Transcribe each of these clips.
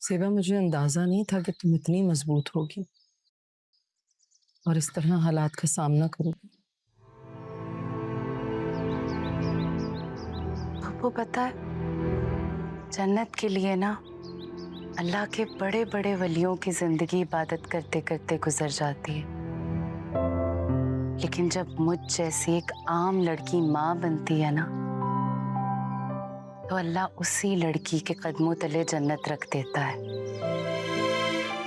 सेबा, मुझे अंदाजा नहीं था कि तुम इतनी मजबूत होगी और इस तरह हालात का सामना करोगी। वो पता है, जन्नत के लिए ना अल्लाह के बड़े बड़े वलियों की जिंदगी इबादत करते करते गुजर जाती है, लेकिन जब मुझ जैसी एक आम लड़की माँ बनती है ना, तो अल्लाह उसी लड़की के कदमों तले जन्नत रख देता है।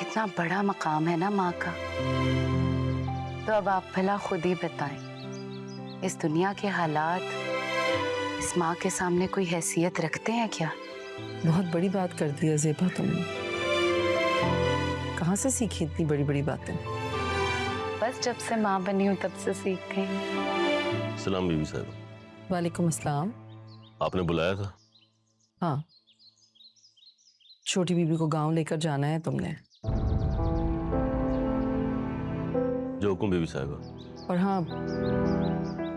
इतना बड़ा मकाम है ना माँ का। तो अब आप भला खुद ही बताएं, इस दुनिया के हालात इस माँ के सामने कोई हैसियत रखते हैं क्या? बहुत बड़ी बात कर दी है ज़ेबा तुमने। कहाँ से सीखी इतनी बड़ी बड़ी बातें? बस जब से माँ बनी हूँ तब से सीख गई। सलाम बीवी साहब। वालेकुम अस्सलाम। आपने बुलाया था? हाँ, छोटी बीबी को गांव लेकर जाना है तुमने। जो हुकुम बीवी साहब। और हाँ,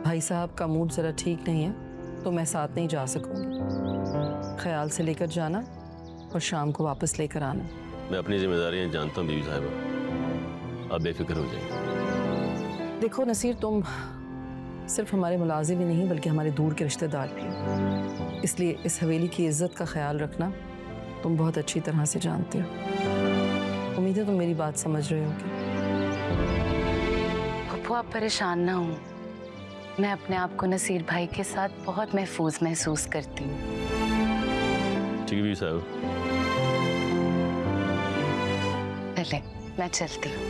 भाई साहब का मूड जरा ठीक नहीं है तो मैं साथ नहीं जा सकूंगी। ख्याल से लेकर जाना और शाम को वापस लेकर आना। मैं अपनी जिम्मेदारियां जानता हूँ बीवी साहब, आप बेफिक्र हो जाइए। देखो नसीर, तुम सिर्फ हमारे मुलाजिम ही नहीं बल्कि हमारे दूर के रिश्तेदार भी हो, इसलिए इस हवेली की इज्जत का ख्याल रखना तुम बहुत अच्छी तरह से जानते हो। उम्मीद है तुम मेरी बात समझ रहे होगे। पप्पू, आप परेशान ना हो, मैं अपने आप को नसीर भाई के साथ बहुत महफूज महसूस करती हूँ। ठीक है बीवी साहब। चले, मैं चलती हूँ।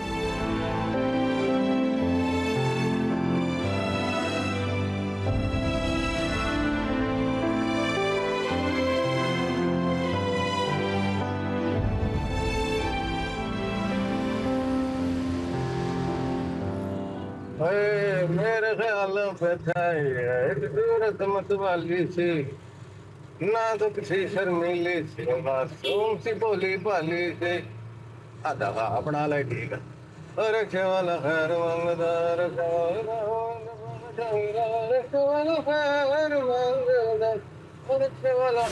मेरे ख्याल पे था एक सूरत मत वाली सी, ना तो किसी शर्मीली सी, मासूम सी भोली भाली सी। आधा अपना ले ठीक है। रखे वाला खैर मंगदा, रखे वाला खैर मंगदा, रखे वाला।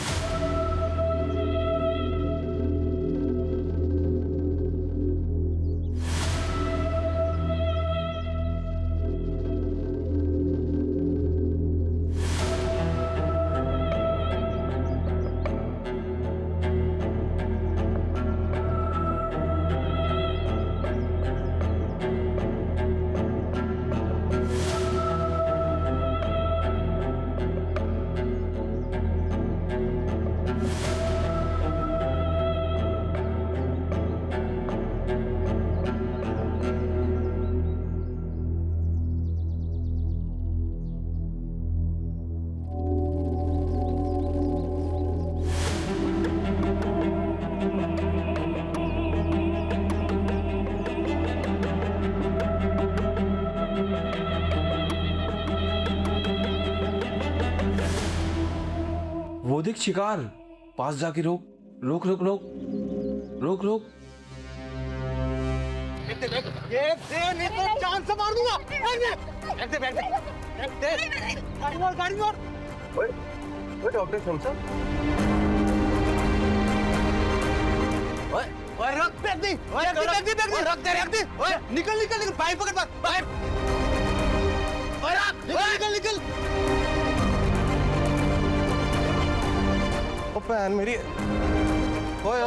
वो देख शिकार, पास जाके रोक रोक रोक रोक रोक रोक। नहीं तो चांद से मार दूंगा। बैठ दे। गाड़ी मार। ओए डॉक्टर शमशा। ओए रख बैठ दे। रख दे। ओए निकल पाइप पकड़ पाइप। ओए निकल। ओ भैन मेरी। ओए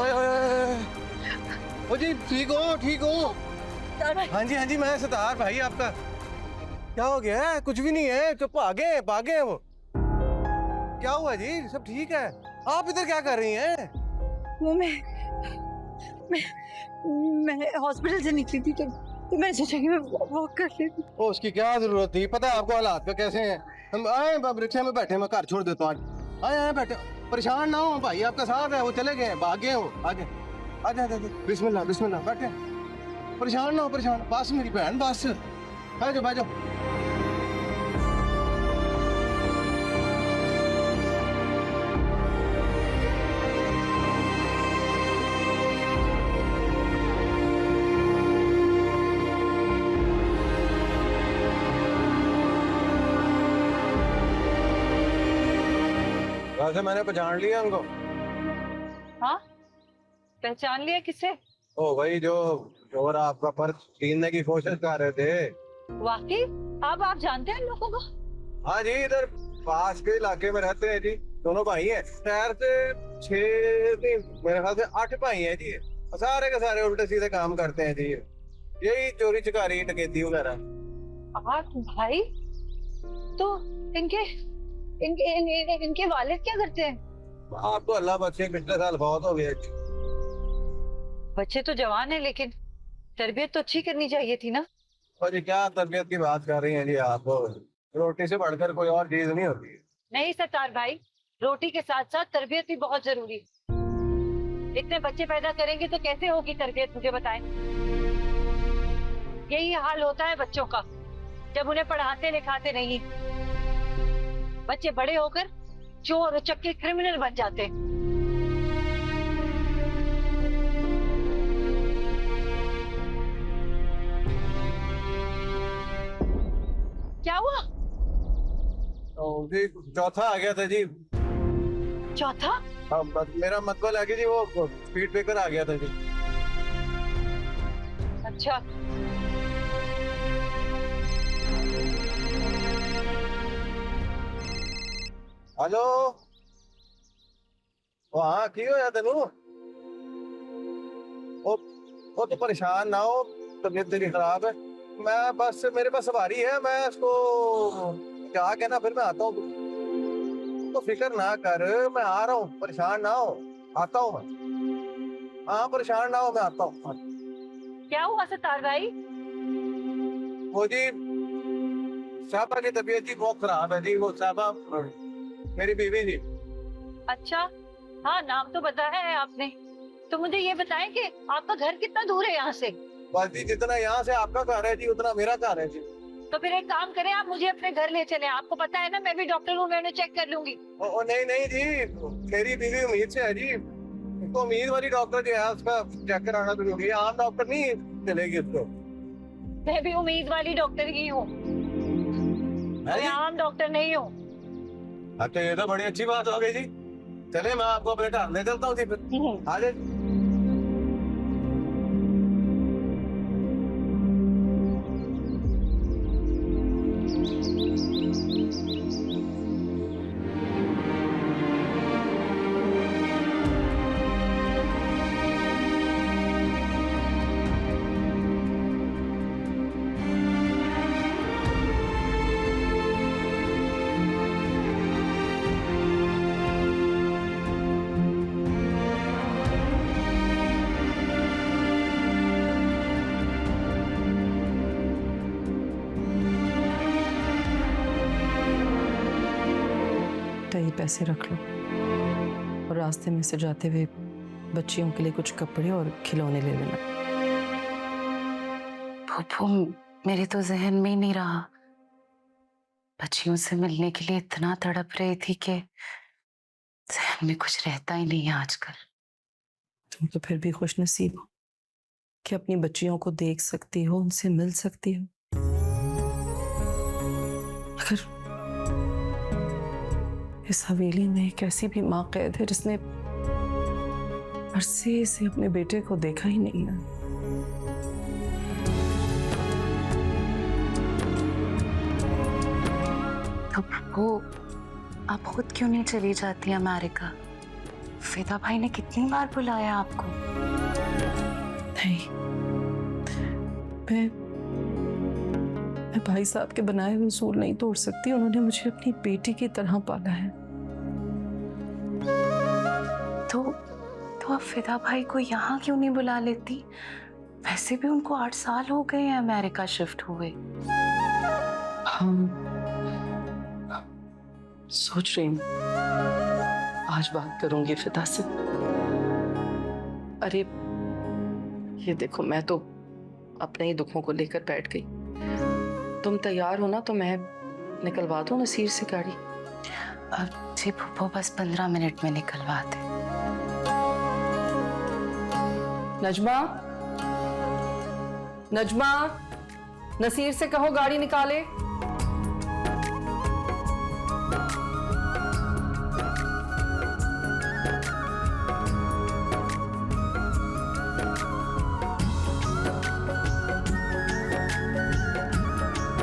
ओ जी ठीक हो? हाँ जी मैं सतार भाई आपका। क्या हो गया है? कुछ भी नहीं है, तो भागे हैं वो। क्या हुआ जी? सब ठीक है? आप इधर क्या कर रही हैं? वो मैं हॉस्पिटल से निकली थी तो मैं सोचा कि मैं वॉक कर लेती। ओ उसकी क्या जरूरत थी? पता है आपको हालात का कैसे हैं। हम आए रिक्शा में बैठे, मैं घर छोड़ देता हूँ। आए बैठे, परेशान ना हो भाई, आपका साथ है। वो चले गए, भाग गए वो। आगे आजा बिस्मिल्लाह बैठे। परेशान ना हो, बस मेरी बहन, बस बैठ जाओ। वैसे मैंने पहचान लिया उनको। हाँ, पहचान लिया किसे? ओ भाई जो चोर आपका पर्स छीनने की कोशिश कर रहे थे। वाकई अब आप जानते हैं इन लोगों को? हाँ जी, इधर पास के इलाके में रहते हैं जी। दोनों भाई हैं। शहर से 6 नहीं, मेरे ख्याल से 8 भाई हैं जी। सारे के सारे उल्टे सीधे काम करते हैं जी। यही चोरी चकारी डकैती वगैरह। 8 भाई? तो इनके इनके वालिद क्या करते हैं? आपको अल्लाह बख्शे, पिछले साल बहुत हो गया जी। बच्चे तो जवान है लेकिन तरबियत तो अच्छी करनी चाहिए थी ना। और जी क्या तरबियत की बात कर रही हैं जी आप? रोटी से बढ़कर कोई और चीज नहीं होती। नहीं सत्तार भाई, रोटी के साथ साथ तरबियत भी बहुत जरूरी है। इतने बच्चे पैदा करेंगे तो कैसे होगी तरबियत, मुझे बताएं। यही हाल होता है बच्चों का जब उन्हें पढ़ाते लिखाते नहीं। बच्चे बड़े होकर चोर उचक्के क्रिमिनल बन जाते हैं। क्या हुआ? तो जी चौथा आ गया था जी। चौथा? मेरा मतलब है कि जी वो स्पीड ब्रेकर आ गया था जी। अच्छा, हेलो। ओ हाँ की हो तेनू? वो तो परेशान ना हो, तबीयत तेरी खराब है। मैं बस, मेरे पास सवारी है, मैं इसको क्या कहना, फिर मैं आता हूँ। तो फिक्र ना कर, मैं आ रहा हूँ, परेशान ना हो, आता हूँ मैं। हाँ परेशान ना हो, मैं आता हूँ। क्या हुआ सत्तार भाई? वो जी साहबा की तबीयत जी बहुत खराब है जी। वो साहबा मेरी बीवी जी। अच्छा, हाँ नाम तो बताया है आपने। तो मुझे ये बताएं कि आपका घर कितना दूर है यहाँ से? बस जी जितना यहाँ से आपका घर है जी उतना मेरा घर है जी। तो फिर एक काम करें, आप मुझे अपने घर ले चलें। आपको पता है ना मैं भी डॉक्टर हूँ, मैं उन्हें चेक कर लूंगी। ओ नहीं नहीं जी, मेरी बीवी उम्मीद से है जी। तो उम्मीद वाली डॉक्टर जो है उसका चेक कराना जरूरी है। आम डॉक्टर नहीं चलेगी उसको। मैं भी उम्मीद वाली डॉक्टर ही हूँ, मैं आम डॉक्टर नहीं हूँ। अच्छा ये तो बड़ी अच्छी बात हो गई जी। चले मैं आपको अपने घर ले चलता हूँ जी फिर। आ जाए। ये पैसे रख लो और रास्ते में से जाते हुए बच्चियों के लिए कुछ कपड़े और खिलौने ले लेना। फूफू, मेरे तो जहन में ही नहीं रहा। बच्चियों से मिलने के लिए इतना तड़प रही थी कि जहन में कुछ रहता ही नहीं है आजकल। तुम तो फिर भी खुश नसीब हो कि अपनी बच्चियों को देख सकती हो, उनसे मिल सकती हो। अगर इस हवेली में एक ऐसी भी माँ कैद है जिसने अरसे से अपने बेटे को देखा ही नहीं है। तो वो आप खुद क्यों नहीं चली जाती अमेरिका? फिदा भाई ने कितनी बार बुलाया आपको। नहीं, मैं भाई साहब के बनाए हुए उसूल नहीं तोड़ सकती। उन्होंने मुझे अपनी बेटी की तरह पाला है। तो आप फिदा भाई को यहाँ क्यों नहीं बुला लेती? वैसे भी उनको 8 साल हो गए हैं अमेरिका शिफ्ट हुए। हाँ, सोच रही हूँ आज बात करूंगी फिदा से। अरे ये देखो, मैं तो अपने ही दुखों को लेकर बैठ गई। तुम तैयार हो ना तो मैं निकलवा दूं नसीर से गाड़ी। अब जी फूफो बस 15 मिनट में निकलवा दे। नजमा, नजमा, नसीर से कहो गाड़ी निकाले।